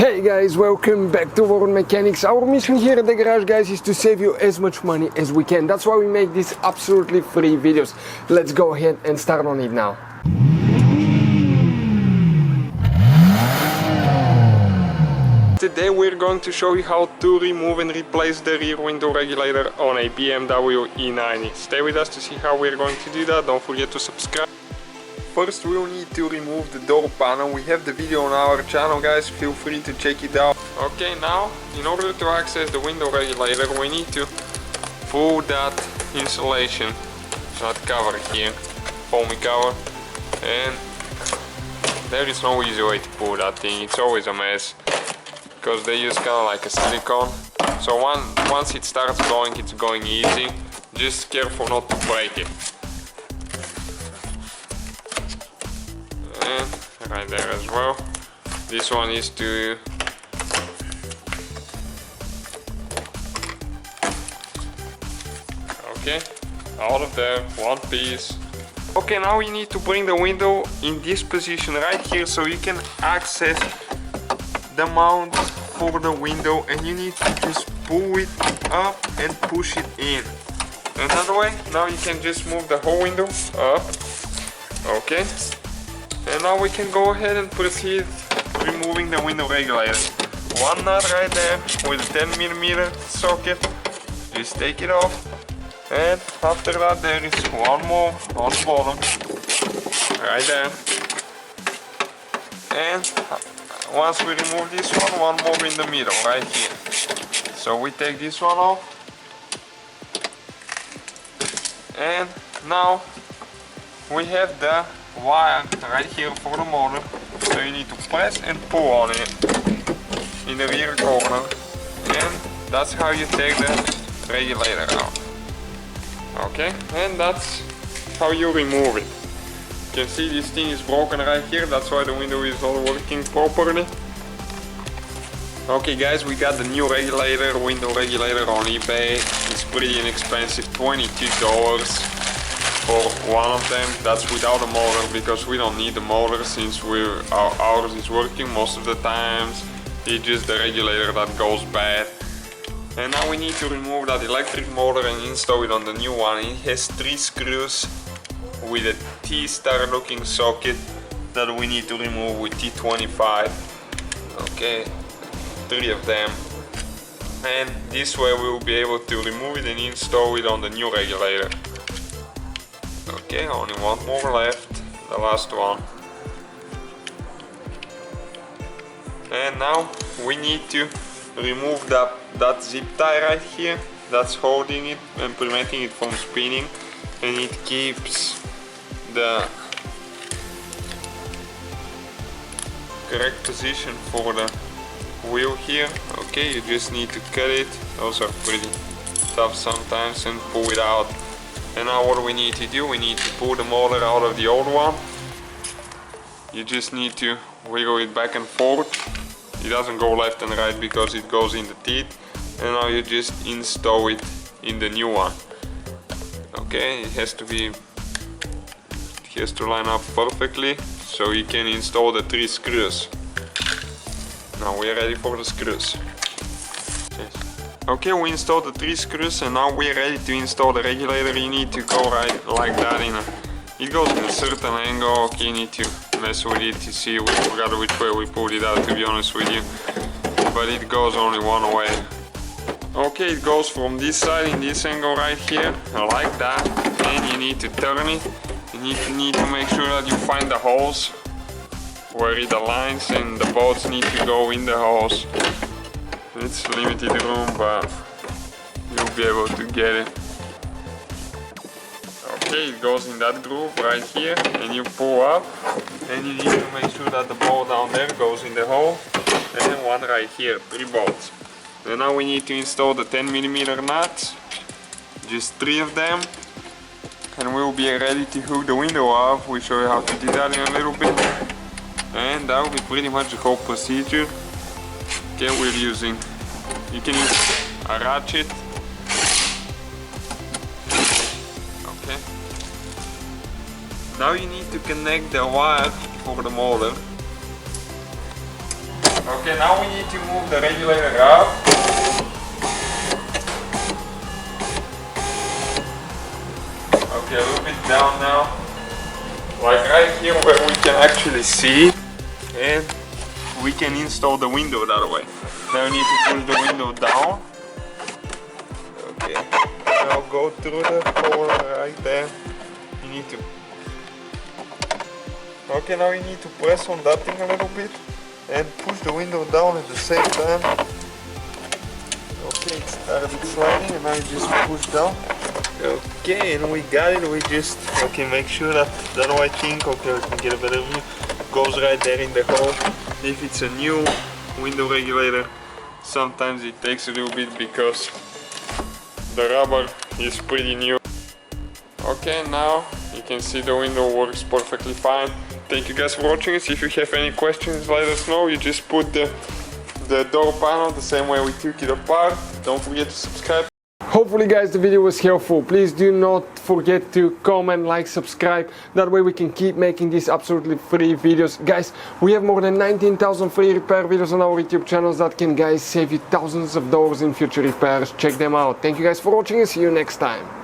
Hey guys, welcome back to Wagon Mechanics. Our mission here at the garage, guys, is to save you as much money as we can. That's why we make these absolutely free videos. Let's go ahead and start on it now. Today we're going to show you how to remove and replace the rear window regulator on a BMW E90. Stay with us to see how we're going to do that. Don't forget to subscribe. First we'll need to remove the door panel. We have the video on our channel, guys, feel free to check it out. Okay, now in order to access the window regulator we need to pull that insulation, that cover here, foamy cover, and there is no easy way to pull that thing. It's always a mess because they use kind of like a silicone, so once it starts going, it's going easy. Just careful not to break it. And right there as well. This one is to okay, out of there, one piece. Okay, now we need to bring the window in this position right here so you can access the mount for the window, and you need to just pull it up and push it in. Another way, now you can just move the whole window up. Okay. And now we can go ahead and proceed removing the window regulator. One nut right there with a 10mm socket. Just take it off. And after that there is one more on the bottom. Right there. And once we remove this one more in the middle, right here. So we take this one off. And now we have the wire right here for the motor, so you need to press and pull on it in the rear corner, and that's how you take the regulator out. Okay, and that's how you remove it. You can see this thing is broken right here, that's why the window is not working properly. Okay guys, we got the new regulator, window regulator on eBay. It's pretty inexpensive, $22 for one of them. That's without a motor, because we don't need the motor since ours is working most of the times. It's just the regulator that goes bad. And now we need to remove that electric motor and install it on the new one. It has 3 screws with a T-star looking socket that we need to remove with T25. Okay, 3 of them. And this way we will be able to remove it and install it on the new regulator. Okay, only one more left, the last one. And now we need to remove that zip tie right here that's holding it and preventing it from spinning, and it keeps the correct position for the wheel here. Okay, you just need to cut it. Those are pretty tough sometimes, and pull it out. And now what we need to do, we need to pull the motor out of the old one. You just need to wiggle it back and forth. It doesn't go left and right because it goes in the teeth. And now you just install it in the new one. Okay, it has to line up perfectly so you can install the 3 screws. Now we're ready for the screws. Okay, we installed the 3 screws and now we're ready to install the regulator. You need to go right like that it goes in a certain angle. Okay, you need to mess with it to see. We forgot which way we pulled it out, to be honest with you, but it goes only one way. Okay, it goes from this side in this angle right here, like that, and you need to turn it. You need to make sure that you find the holes where it aligns, and the bolts need to go in the holes. It's limited room, but you'll be able to get it. Okay, it goes in that groove right here, and you pull up, and you need to make sure that the bolt down there goes in the hole, and then one right here, 3 bolts. And now we need to install the 10mm nuts, just 3 of them, and we'll be ready to hook the window up. We'll show you how to do that in a little bit, and that will be pretty much the whole procedure. Okay, you can use a ratchet. Okay. Now you need to connect the wire for the motor. Okay, now we need to move the regulator up. Okay, a little bit down now. Like right here where we can actually see, and we can install the window that way. Now we need to push the window down. Okay, now go through the hole right there. You need to. Okay, now you need to press on that thing a little bit and push the window down at the same time. Okay, it started sliding and now you just push down. Okay, and we got it. We just make sure that that white thing, okay, we can get a better view, goes right there in the hole. If it's a new window regulator, sometimes it takes a little bit because the rubber is pretty new. Okay, now you can see the window works perfectly fine. Thank you guys for watching us. If you have any questions, let us know. You just put the door panel the same way we took it apart. Don't forget to subscribe. Hopefully guys the video was helpful. Please do not forget to comment, like, subscribe. That way we can keep making these absolutely free videos. Guys, we have more than 19,000 free repair videos on our YouTube channels that can guys save you thousands of dollars in future repairs. Check them out. Thank you guys for watching and see you next time.